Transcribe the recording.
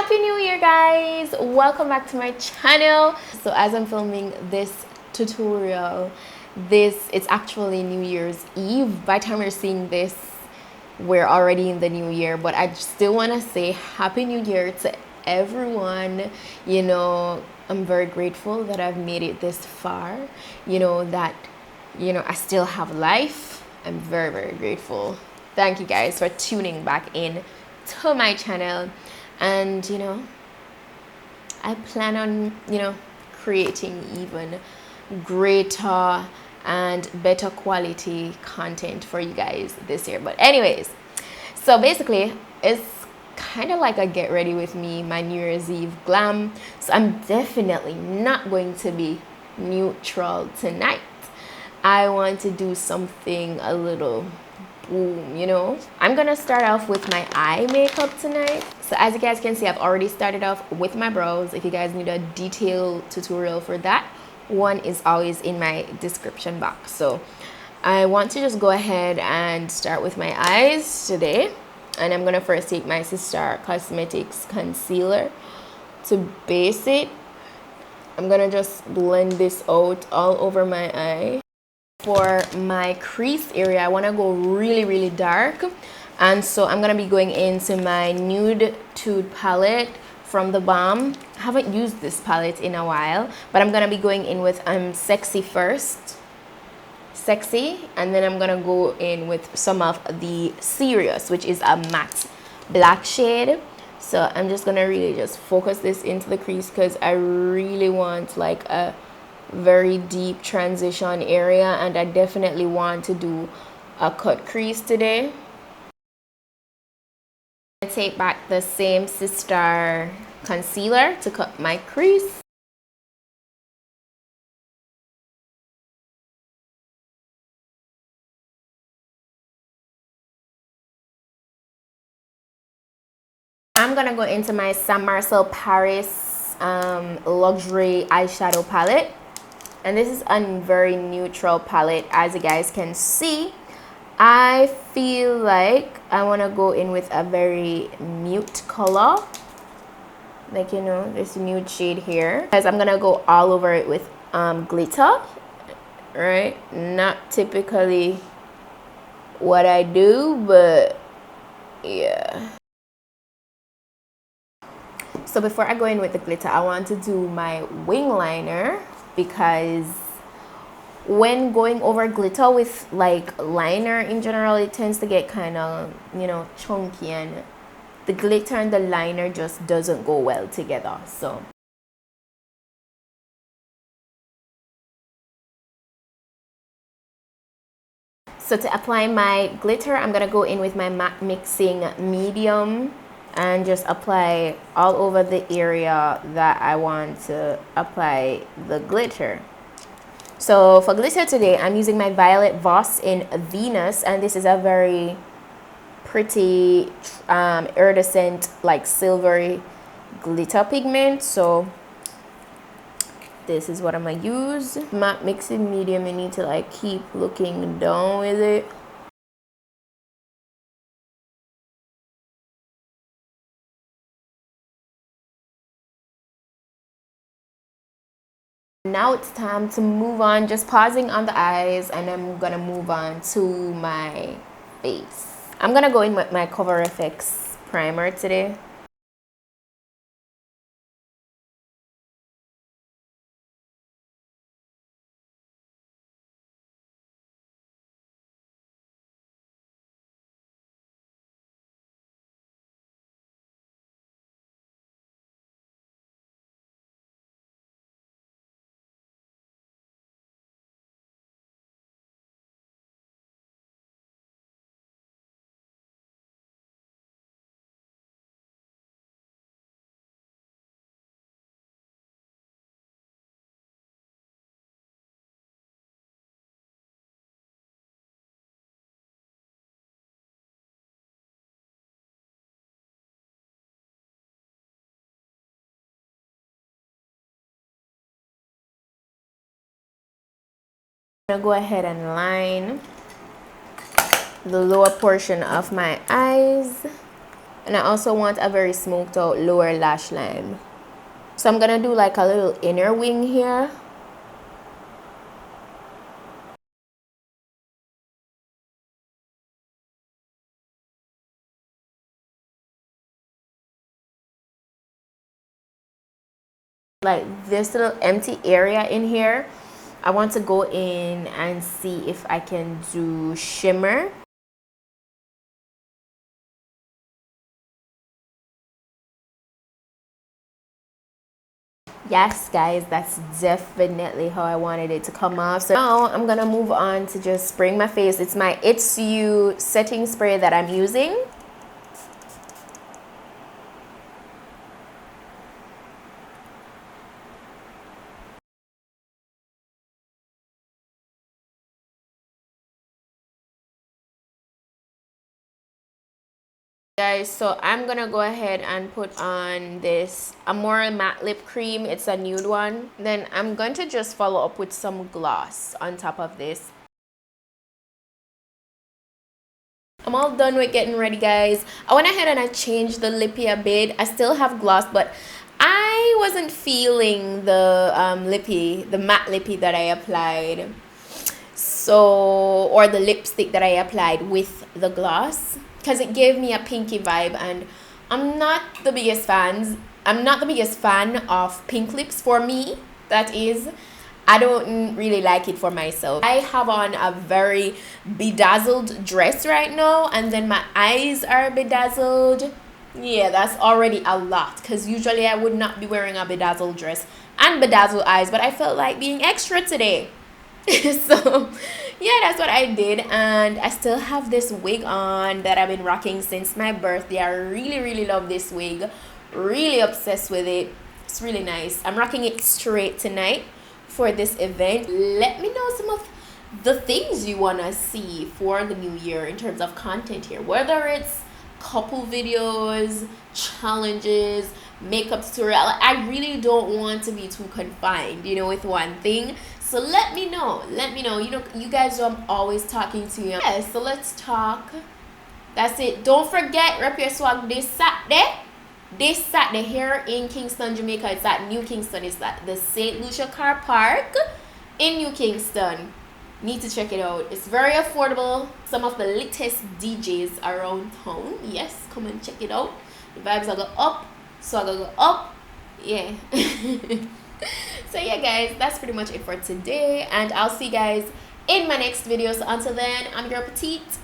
Happy New Year, guys! Welcome back to my channel. So as I'm filming this tutorial, it's actually New Year's Eve. By the time you're seeing this, we're already in the new year, but I still want to say Happy New Year to everyone. You know, I'm very grateful that I've made it this far. That I still have life. I'm very, very grateful. Thank you guys for tuning back in to my channel. And I plan on creating even greater and better quality content for you guys this year. But anyways, so basically it's kind of like a get ready with me, my New Year's Eve glam. So I'm definitely not going to be neutral tonight. I want to do something a little boom. I'm gonna start off with my eye makeup tonight. So as you guys can see, I've already started off with my brows. If you guys need a detailed tutorial for that, one is always in my description box. So I want to just go ahead and start with my eyes today. And I'm gonna first take my Sister Cosmetics concealer to base it. I'm gonna just blend this out all over my eye. For my crease area, I want to go really, really dark, and so I'm gonna be going into my Nude Tude palette from the Balm. I haven't used this palette in a while, but I'm gonna be going in with Sexy first, and then I'm gonna go in with some of the Serious, which is a matte black shade. So I'm just gonna really just focus this into the crease because I really want like a very deep transition area, and I definitely want to do a cut crease today. I take back the same Sister concealer to cut my crease. I'm gonna go into my Saint Marcel Paris luxury eyeshadow palette. And this is a very neutral palette. As you guys can see, I feel like I want to go in with a very mute color, like this nude shade here, because I'm gonna go all over it with glitter, right? Not typically what I do, but yeah. So before I go in with the glitter, I want to do my wing liner, because when going over glitter with like liner in general, it tends to get kind of chunky, and the glitter and the liner just doesn't go well together. So to apply my glitter, I'm gonna go in with my matte mixing medium and just apply all over the area that I want to apply the glitter. So for glitter today, I'm using my Violet Voss in Venus, and this is a very pretty iridescent, like silvery glitter pigment. So this is what I'm gonna use. Matte mixing medium, you need to like keep looking down with it. Now it's time to move on, just pausing on the eyes, and I'm gonna move on to my face. I'm gonna go in with my Cover FX primer today. I'm gonna go ahead and line the lower portion of my eyes. And I also want a very smoked out lower lash line. So I'm gonna do like a little inner wing here. Like this little empty area in here, I want to go in and see if I can do shimmer. Yes guys, that's definitely how I wanted it to come off. So now I'm gonna move on to just spraying my face. It's my It's You setting spray that I'm using. Guys, so I'm gonna go ahead and put on this Amore matte lip cream. It's a nude one. Then I'm going to just follow up with some gloss on top of this. I'm all done with getting ready, guys. I went ahead and I changed the lippy a bit. I still have gloss, but I wasn't feeling the the matte lippy that I applied. So, or the lipstick that I applied with the gloss, because it gave me a pinky vibe, and I'm not the biggest fan of pink lips. For me, that is, I don't really like it for myself. I have on a very bedazzled dress right now, and then my eyes are bedazzled. Yeah, that's already a lot, because usually I would not be wearing a bedazzled dress and bedazzled eyes, but I felt like being extra today. So yeah, that's what I did. And I still have this wig on that I've been rocking since my birthday. I really love this wig, really obsessed with it. It's really nice. I'm rocking it straight tonight for this event. Let me know some of the things you want to see for the new year in terms of content here, whether it's couple videos, challenges, makeup tutorial. I really don't want to be too confined, with one thing. So let me know. You guys know I'm always talking to you. Yeah, so let's talk. That's it. Don't forget, rep your swag this Saturday here in Kingston, Jamaica. It's at New Kingston. It's at the St. Lucia Car Park in New Kingston. Need to check it out. It's very affordable. Some of the latest DJs around town. Yes, come and check it out. The vibes are go up, swag are go up. Yeah. So yeah guys, that's pretty much it for today, and I'll see you guys in my next video. So until then, I'm your Petite.